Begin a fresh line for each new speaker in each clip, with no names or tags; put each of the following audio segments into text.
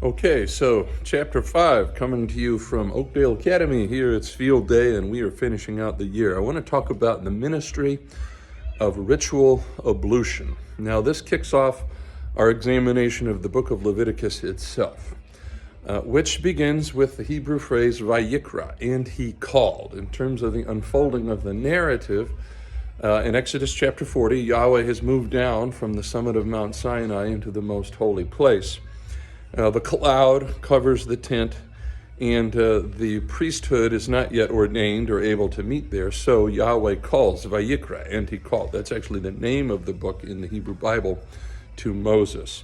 Okay, so chapter 5 coming to you from Oakdale Academy. Here it's field day and we are finishing out the year. I want to talk about the ministry of ritual ablution. Now this kicks off our examination of the book of Leviticus itself, which begins with the Hebrew phrase Vayikra, and he called. In terms of the unfolding of the narrative, in Exodus chapter 40, Yahweh has moved down from the summit of Mount Sinai into the most holy place. The cloud covers the tent, and the priesthood is not yet ordained or able to meet there, so Yahweh calls, Vayikra, and he called. That's actually the name of the book in the Hebrew Bible to Moses.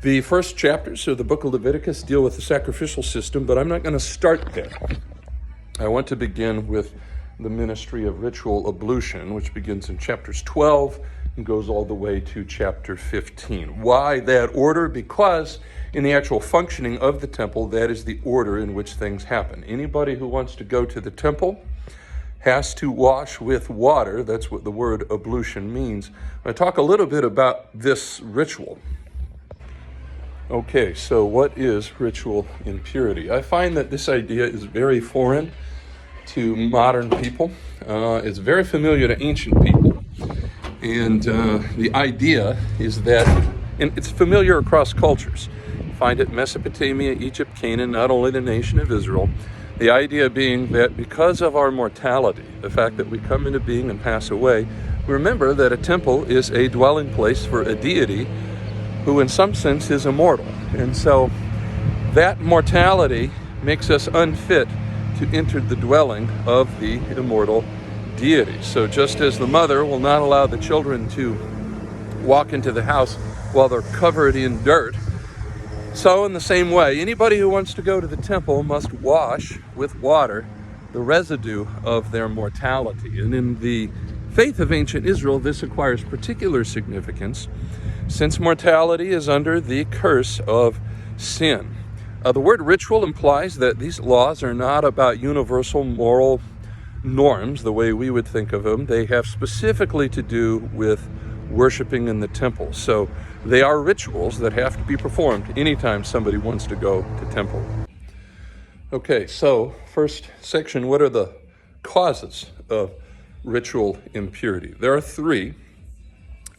The first chapters of the book of Leviticus deal with the sacrificial system, but I'm not going to start there. I want to begin with the ministry of ritual ablution, which begins in chapters 12 and goes all the way to chapter 15. Why that order? Because in the actual functioning of the temple, that is the order in which things happen. Anybody who wants to go to the temple has to wash with water. That's what the word ablution means. I talk a little bit about this ritual. Okay, so what is ritual impurity? I find that this idea is very foreign to modern people. It's very familiar to ancient people. And the idea is that, and it's familiar across cultures. You find it in Mesopotamia, Egypt, Canaan, not only the nation of Israel. The idea being that because of our mortality, the fact that we come into being and pass away, remember that a temple is a dwelling place for a deity who in some sense is immortal. And so that mortality makes us unfit to enter the dwelling of the immortal deity. So just as the mother will not allow the children to walk into the house while they're covered in dirt, so in the same way, anybody who wants to go to the temple must wash with water the residue of their mortality. And in the faith of ancient Israel, this acquires particular significance since mortality is under the curse of sin. The word ritual implies that these laws are not about universal moral norms the way we would think of them. They have specifically to do with worshiping in the temple. So they are rituals that have to be performed anytime somebody wants to go to temple. Okay, so first section, what are the causes of ritual impurity? There are three: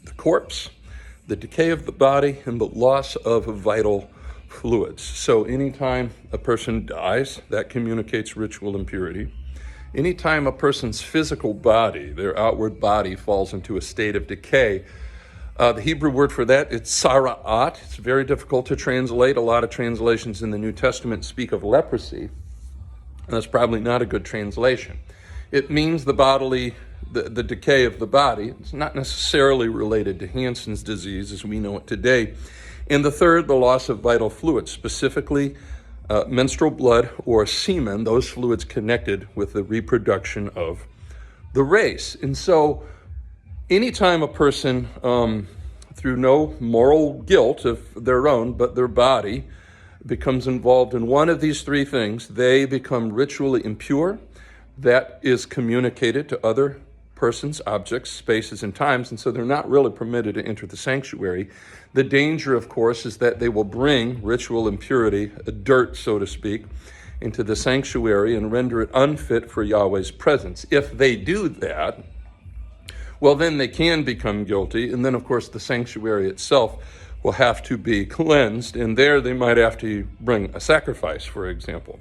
the corpse, the decay of the body, and the loss of vital fluids. So anytime a person dies, that communicates ritual impurity. Anytime a person's physical body, their outward body, falls into a state of decay, the Hebrew word for that, it's sara'at. It's very difficult to translate. A lot of translations in the New Testament speak of leprosy. And that's probably not a good translation. It means the decay of the body. It's not necessarily related to Hansen's disease as we know it today. And the third, the loss of vital fluids, specifically menstrual blood or semen, those fluids connected with the reproduction of the race. And so anytime a person, through no moral guilt of their own, but their body, becomes involved in one of these three things, they become ritually impure. That is communicated to other persons, objects, spaces, and times, and so they're not really permitted to enter the sanctuary. The danger, of course, is that they will bring ritual impurity, dirt, so to speak, into the sanctuary and render it unfit for Yahweh's presence. If they do that, well, then they can become guilty, and then, of course, the sanctuary itself will have to be cleansed, and there they might have to bring a sacrifice, for example.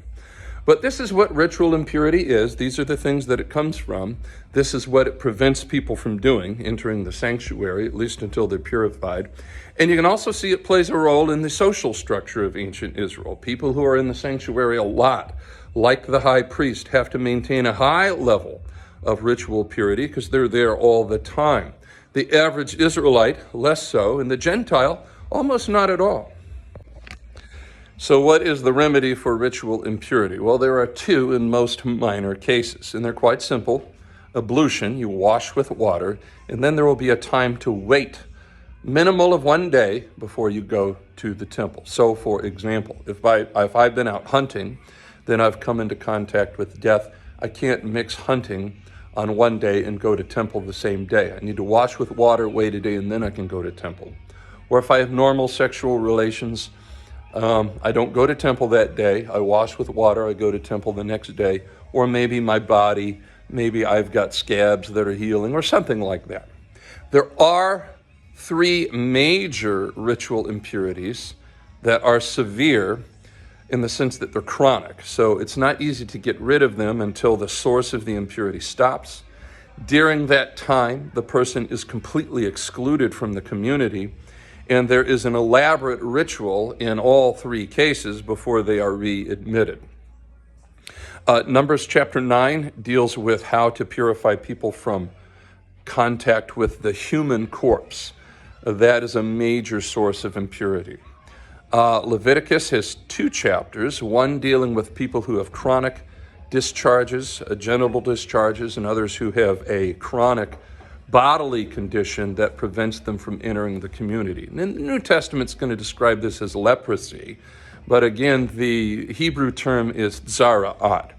But this is what ritual impurity is. These are the things that it comes from. This is what it prevents people from doing, entering the sanctuary, at least until they're purified. And you can also see it plays a role in the social structure of ancient Israel. People who are in the sanctuary a lot, like the high priest, have to maintain a high level of ritual purity because they're there all the time. The average Israelite, less so, and the Gentile, almost not at all. So what is the remedy for ritual impurity? Well, there are two in most minor cases, and they're quite simple. Ablution, you wash with water, and then there will be a time to wait, minimal of 1 day before you go to the temple. So, for example, if I've been out hunting, then I've come into contact with death. I can't mix hunting on 1 day and go to temple the same day. I need to wash with water, wait a day, and then I can go to temple. Or if I have normal sexual relations, I don't go to temple that day. I wash with water. I go to temple the next day. Or maybe my body, maybe I've got scabs that are healing or something like that. There are 3 major ritual impurities that are severe in the sense that they're chronic. So it's not easy to get rid of them until the source of the impurity stops. During that time, the person is completely excluded from the community, and there is an elaborate ritual in all 3 cases before they are readmitted. Numbers chapter 9 deals with how to purify people from contact with the human corpse. That is a major source of impurity. Leviticus has 2 chapters, one dealing with people who have chronic discharges, genital discharges, and others who have a chronic bodily condition that prevents them from entering the community. And the New Testament's going to describe this as leprosy, but again, the Hebrew term is zara'at.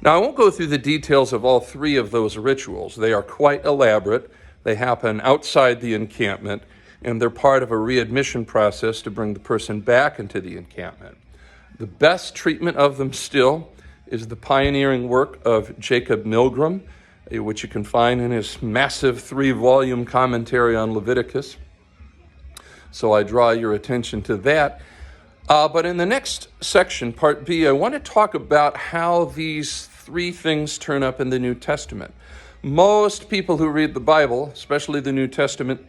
Now, I won't go through the details of all 3 of those rituals. They are quite elaborate. They happen outside the encampment, and they're part of a readmission process to bring the person back into the encampment. The best treatment of them still is the pioneering work of Jacob Milgrom, which you can find in his massive 3-volume commentary on Leviticus. So I draw your attention to that. But in the next section, part B, I want to talk about how these 3 things turn up in the New Testament. Most people who read the Bible, especially the New Testament,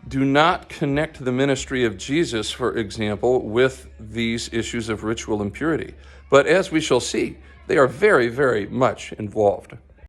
do not connect the ministry of Jesus, for example, with these issues of ritual impurity. But as we shall see, they are very, very much involved.